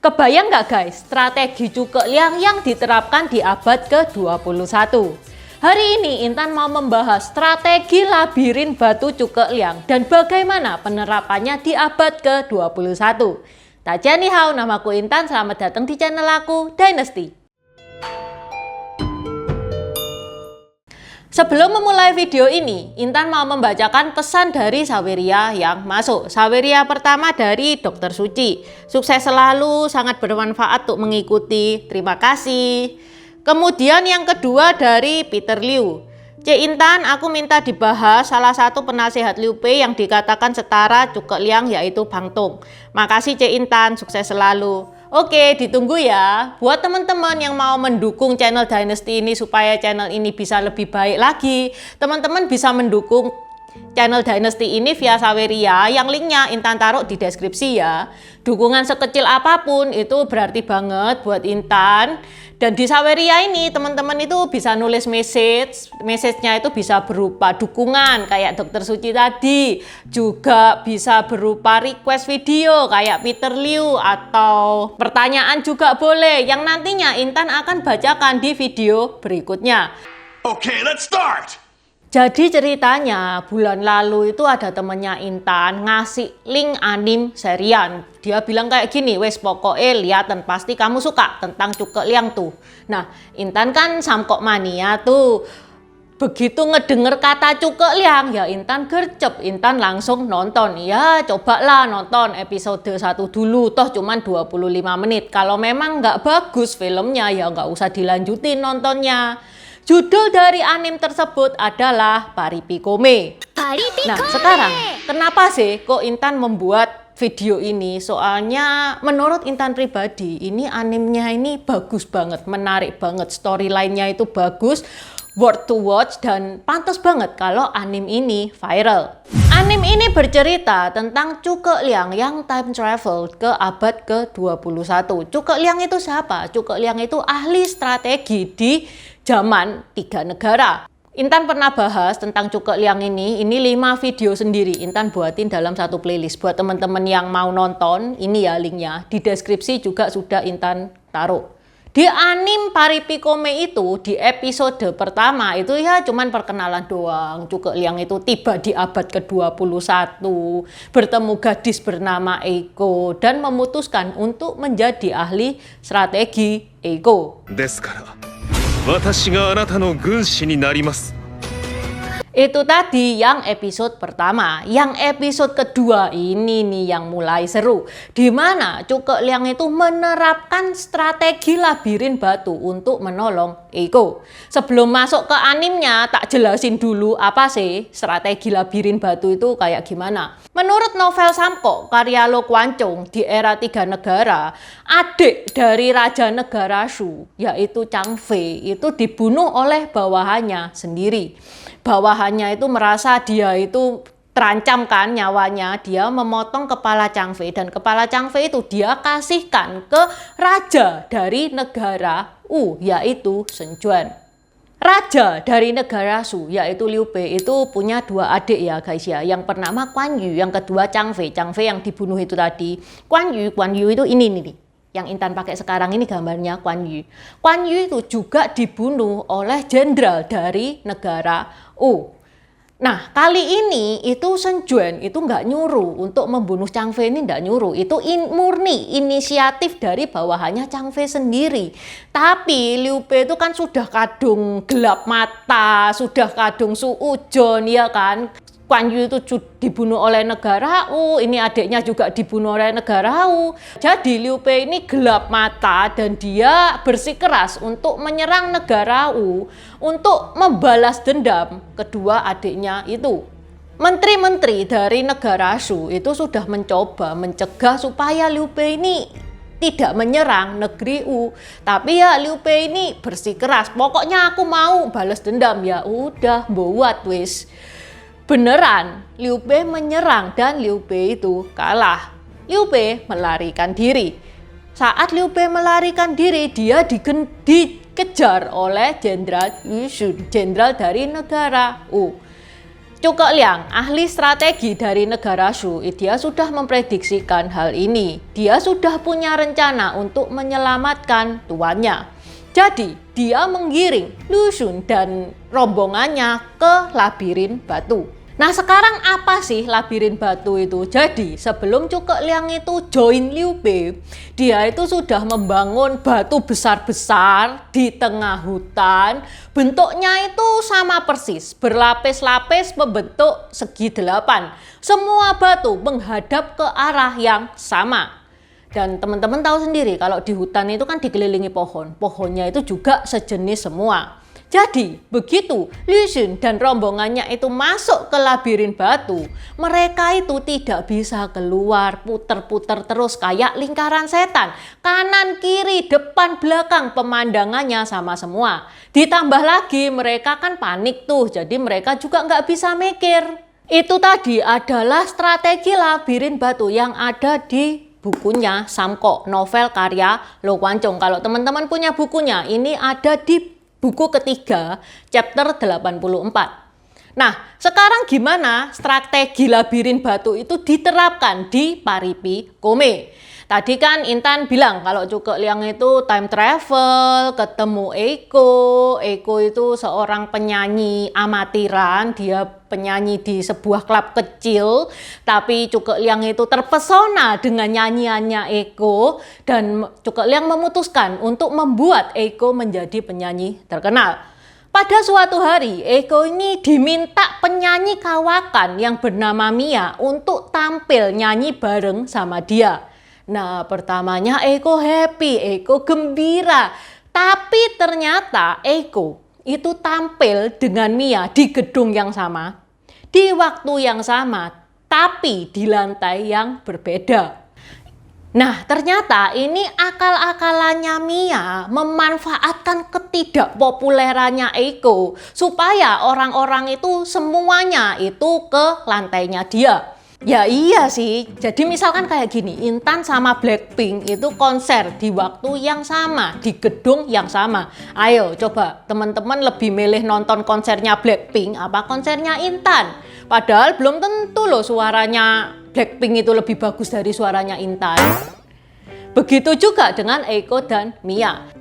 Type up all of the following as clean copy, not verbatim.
Kebayang nggak guys, strategi Cukek Liang yang diterapkan di abad ke-21? Hari ini Intan mau membahas strategi labirin batu Cukek Liang dan bagaimana penerapannya di abad ke-21. Tajani hao, namaku Intan, selamat datang di channel aku, Dynasty. Sebelum memulai video ini, Intan mau membacakan pesan dari Saweria yang masuk. Saweria pertama dari Dr. Suci. Sukses selalu, sangat bermanfaat untuk mengikuti. Terima kasih. Kemudian yang kedua dari Peter Liu. Intan, aku minta dibahas salah satu penasehat Liu Bei yang dikatakan setara Cukek Liang, yaitu Bang Tong. Makasih Intan, sukses selalu. Oke, ditunggu ya. Buat teman-teman yang mau mendukung channel Dynasty ini supaya channel ini bisa lebih baik lagi, teman-teman bisa mendukung channel Dynasty ini via Saweria yang linknya Intan taruh di deskripsi ya. Dukungan sekecil apapun itu berarti banget buat Intan. Dan di Saweria ini teman-teman itu bisa nulis message-nya itu bisa berupa dukungan kayak Dr. Suci tadi, juga bisa berupa request video kayak Peter Liu, atau pertanyaan juga boleh yang nantinya Intan akan bacakan di video berikutnya. Okay, let's start! Jadi ceritanya bulan lalu itu ada temennya Intan ngasih link anime serian. Dia bilang kayak gini, wes pokoknya liatan pasti kamu suka tentang Cukek Liang tuh. Nah, Intan kan samkok mania tuh. Begitu ngedenger kata Cukek Liang, ya Intan gercep. Intan langsung nonton. Ya cobalah nonton episode 1 dulu, toh cuman 25 menit. Kalau memang nggak bagus filmnya ya nggak usah dilanjutin nontonnya. Judul dari anime tersebut adalah Paripikome. Nah sekarang kenapa sih kok Intan membuat video ini? Soalnya menurut Intan pribadi ini animenya ini bagus banget, menarik banget, storyline-nya itu bagus, worth to watch, dan pantas banget kalau anime ini viral. Anime ini bercerita tentang Cukek Liang yang time travel ke abad ke-21. Cukek Liang itu siapa? Cukek Liang itu ahli strategi di zaman 3 negara. Intan pernah bahas tentang Cukek Liang ini 5 video sendiri Intan buatin dalam satu playlist. Buat teman-teman yang mau nonton, ini ya linknya. Di deskripsi juga sudah Intan taruh. Di anime Paripikome itu, di episode pertama itu ya cuman perkenalan doang. Cukek Liang itu tiba di abad ke-21, bertemu gadis bernama Eiko, dan memutuskan untuk menjadi ahli strategi Eiko. Itu tadi yang episode pertama. Yang episode kedua ini nih yang mulai seru. Dimana Cukek Liang itu menerapkan strategi labirin batu untuk menolong Eiko. Sebelum masuk ke animenya, tak jelasin dulu apa sih strategi labirin batu itu kayak gimana. Menurut novel Samko karya Lo Kuan Chung di era 3 negara, adik dari Raja Negara Shu, yaitu Chang Fei, itu dibunuh oleh bawahannya sendiri. Bawahannya itu merasa dia itu terancam kan nyawanya, dia memotong kepala Chang Fei, dan kepala Chang Fei itu dia kasihkan ke raja dari negara U, yaitu Sun Quan. Raja dari negara Shu, yaitu Liu Bei, itu punya 2 adik ya guys ya. Yang pertama Guan Yu, yang kedua Chang Fei. Chang Fei yang dibunuh itu tadi. Guan Yu itu ini nih. Yang Intan pakai sekarang ini gambarnya Guan Yu. Guan Yu itu juga dibunuh oleh jenderal dari negara U. Nah kali ini itu Sun Quan itu nggak nyuruh untuk membunuh Chang Fei, ini nggak nyuruh. Itu murni inisiatif dari bawahannya Chang Fei sendiri. Tapi Liu Bei itu kan sudah kadung gelap mata, sudah kadung suujon ya kan. Guan Yu itu dibunuh oleh negara U, ini adiknya juga dibunuh oleh negara U. Jadi Liu Bei ini gelap mata dan dia bersikeras untuk menyerang negara U untuk membalas dendam kedua adiknya itu. Menteri-menteri dari negara Shu itu sudah mencoba mencegah supaya Liu Bei ini tidak menyerang negeri U. Tapi ya Liu Bei ini bersikeras, pokoknya aku mau balas dendam. Ya udah buat wis. Beneran Liu Bei menyerang dan Liu Bei itu kalah. Liu Bei melarikan diri. Saat Liu Bei melarikan diri, dia dikejar oleh Jenderal Yu Shun, jenderal dari negara U. Cukek Liang, ahli strategi dari negara Shu, dia sudah memprediksikan hal ini. Dia sudah punya rencana untuk menyelamatkan tuannya. Jadi, dia menggiring Lu Xun dan rombongannya ke labirin batu. Nah, sekarang apa sih labirin batu itu? Jadi, sebelum Cukek Liang itu join Liu Bei, dia itu sudah membangun batu besar-besar di tengah hutan. Bentuknya itu sama persis, berlapis-lapis membentuk segi 8. Semua batu menghadap ke arah yang sama. Dan teman-teman tahu sendiri kalau di hutan itu kan dikelilingi pohon. Pohonnya itu juga sejenis semua. Jadi begitu Lu Xun dan rombongannya itu masuk ke labirin batu, mereka itu tidak bisa keluar, puter-puter terus kayak lingkaran setan. Kanan, kiri, depan, belakang pemandangannya sama semua. Ditambah lagi mereka kan panik tuh, jadi mereka juga nggak bisa mikir. Itu tadi adalah strategi labirin batu yang ada di bukunya Samko, novel karya Lo Kwanchong. Kalau teman-teman punya bukunya, ini ada di buku ketiga, chapter 84. Nah, sekarang gimana strategi labirin batu itu diterapkan di Paripi Kome? Tadi kan Intan bilang kalau Cukek Liang itu time travel, ketemu Eiko. Eiko itu seorang penyanyi amatiran, dia penyanyi di sebuah klub kecil. Tapi Cukek Liang itu terpesona dengan nyanyiannya Eiko. Dan Cukek Liang memutuskan untuk membuat Eiko menjadi penyanyi terkenal. Pada suatu hari, Eiko ini diminta penyanyi kawakan yang bernama Mia untuk tampil nyanyi bareng sama dia. Nah, pertamanya Eiko happy, Eiko gembira. Tapi ternyata Eiko itu tampil dengan Mia di gedung yang sama, di waktu yang sama, tapi di lantai yang berbeda. Nah, ternyata ini akal-akalannya Mia memanfaatkan ketidakpopulerannya Eiko supaya orang-orang itu semuanya itu ke lantainya dia. Ya iya sih, jadi misalkan kayak gini, Intan sama Blackpink itu konser di waktu yang sama, di gedung yang sama. Ayo coba teman-teman lebih milih nonton konsernya Blackpink apa konsernya Intan? Padahal belum tentu loh suaranya Blackpink itu lebih bagus dari suaranya Intan. Begitu juga dengan Eiko dan Mia.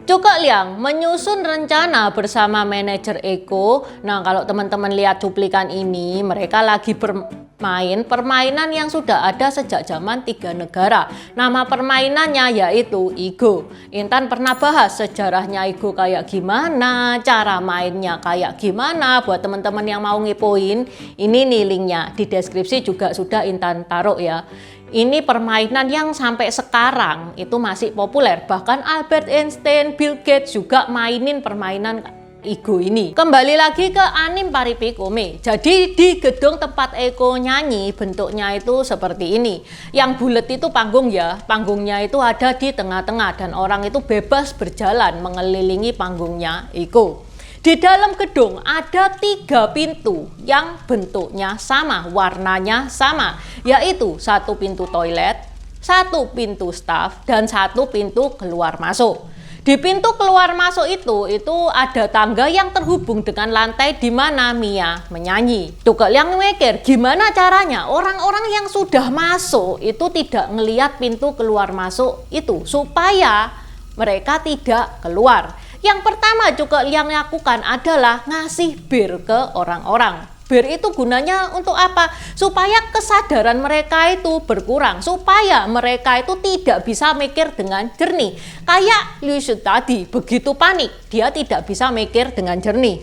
Cukek Liang menyusun rencana bersama manajer Eiko. Nah, kalau teman-teman lihat cuplikan ini, mereka lagi bermain permainan yang sudah ada sejak zaman 3 negara. Nama permainannya yaitu Igo. Intan pernah bahas sejarahnya Igo kayak gimana, cara mainnya kayak gimana. Buat teman-teman yang mau ngepoin, ini nih linknya di deskripsi juga sudah Intan taruh ya. Ini permainan yang sampai sekarang itu masih populer. Bahkan Albert Einstein, Bill Gates juga mainin permainan Igo ini. Kembali lagi ke anime Paripi Kome. Jadi di gedung tempat Eiko nyanyi bentuknya itu seperti ini. Yang bulat itu panggung ya. Panggungnya itu ada di tengah-tengah dan orang itu bebas berjalan mengelilingi panggungnya Eiko. Di dalam gedung ada 3 pintu yang bentuknya sama, warnanya sama, yaitu 1 pintu toilet, 1 pintu staff, dan 1 pintu keluar masuk. Di pintu keluar masuk itu ada tangga yang terhubung dengan lantai di mana Mia menyanyi. Cukek Liang mikir gimana caranya orang-orang yang sudah masuk itu tidak ngelihat pintu keluar masuk itu supaya mereka tidak keluar. Yang pertama Cukek Liang lakukan adalah ngasih bir ke orang-orang. Bir itu gunanya untuk apa? Supaya kesadaran mereka itu berkurang, supaya mereka itu tidak bisa mikir dengan jernih. Kayak Lu Xun tadi, begitu panik, dia tidak bisa mikir dengan jernih.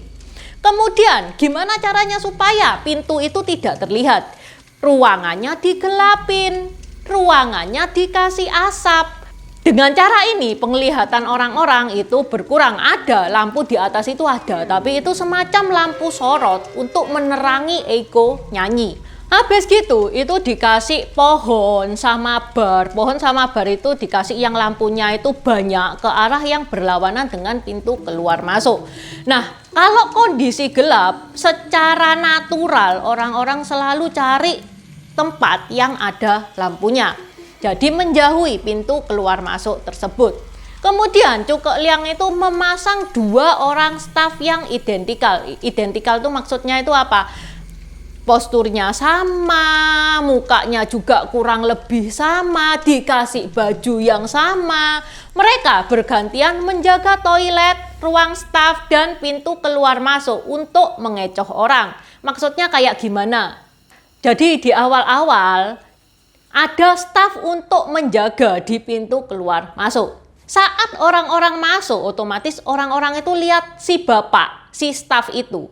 Kemudian, gimana caranya supaya pintu itu tidak terlihat? Ruangannya digelapin, ruangannya dikasih asap. Dengan cara ini penglihatan orang-orang itu berkurang. Ada lampu di atas itu ada, tapi itu semacam lampu sorot untuk menerangi Eiko nyanyi. Habis gitu itu dikasih pohon sama bar. Pohon sama bar itu dikasih yang lampunya itu banyak ke arah yang berlawanan dengan pintu keluar masuk. Nah, kalau kondisi gelap secara natural orang-orang selalu cari tempat yang ada lampunya. Jadi menjauhi pintu keluar masuk tersebut. Kemudian Cukek Liang itu memasang 2 orang staf yang identikal. Identikal itu maksudnya itu apa? posturnya sama, mukanya juga kurang lebih sama, dikasih baju yang sama. Mereka bergantian menjaga toilet, ruang staf, dan pintu keluar masuk untuk mengecoh orang. Maksudnya kayak gimana? Jadi di awal-awal ada staf untuk menjaga di pintu keluar masuk. Saat orang-orang masuk, otomatis orang-orang itu lihat si bapak, si staf itu.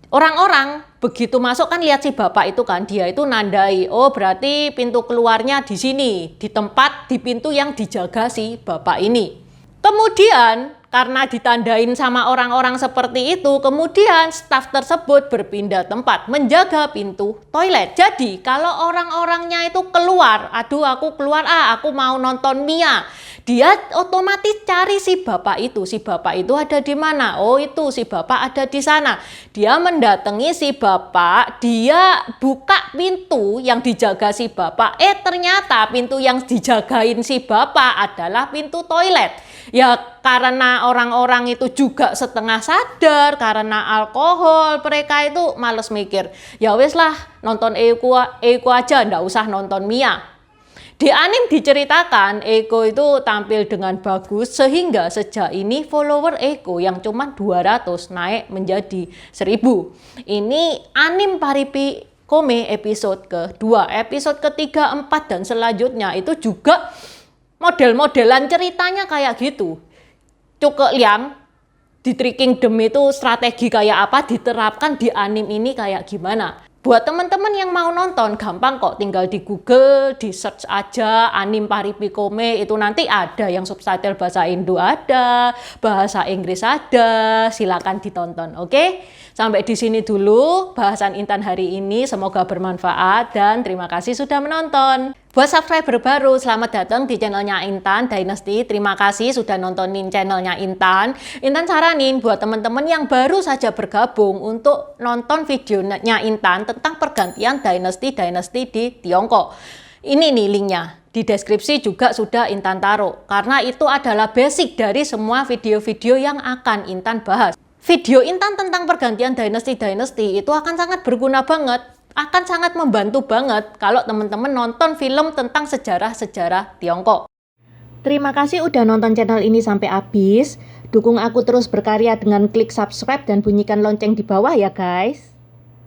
Orang-orang begitu masuk kan lihat si bapak itu kan, dia itu nandai, oh berarti pintu keluarnya di sini, di tempat, di pintu yang dijaga si bapak ini. Kemudian karena ditandain sama orang-orang seperti itu, kemudian staf tersebut berpindah tempat menjaga pintu toilet. Jadi kalau orang-orangnya itu keluar, aduh aku keluar aku mau nonton Mia. Dia otomatis cari si bapak itu. Si bapak itu ada di mana? Oh itu si bapak ada di sana. Dia mendatangi si bapak, dia buka pintu yang dijaga si bapak. Ternyata pintu yang dijagain si bapak adalah pintu toilet. Ya karena orang-orang itu juga setengah sadar karena alkohol, mereka itu males mikir. Ya wes lah nonton Eko aja, ndak usah nonton Mia. Di anime diceritakan Eko itu tampil dengan bagus sehingga sejak ini follower Eko yang cuma 200 naik menjadi 1000. Ini anime Paripi Kome episode kedua, episode ketiga, 4 dan selanjutnya itu juga model-modelan ceritanya kayak gitu. Cuke Liang di Tricking Them itu strategi kayak apa diterapkan di anime ini kayak gimana. Buat teman-teman yang mau nonton, gampang kok, tinggal di Google, di search aja anime Paripi Kome, itu nanti ada yang subtitle bahasa Indo ada, bahasa Inggris ada, silakan ditonton, oke? Sampai di sini dulu bahasan Intan hari ini, semoga bermanfaat dan terima kasih sudah menonton. Buat subscriber baru, selamat datang di channelnya Intan Dynasty. Terima kasih sudah nontonin channelnya Intan. Intan saranin buat teman-teman yang baru saja bergabung untuk nonton videonya Intan tentang pergantian Dynasty di Tiongkok. Ini nih linknya. Di deskripsi juga sudah Intan taruh. Karena itu adalah basic dari semua video-video yang akan Intan bahas. Video Intan tentang pergantian Dynasty itu akan sangat berguna banget. Akan sangat membantu banget kalau teman-teman nonton film tentang sejarah-sejarah Tiongkok. Terima kasih udah nonton channel ini sampai habis. Dukung aku terus berkarya dengan klik subscribe dan bunyikan lonceng di bawah ya guys.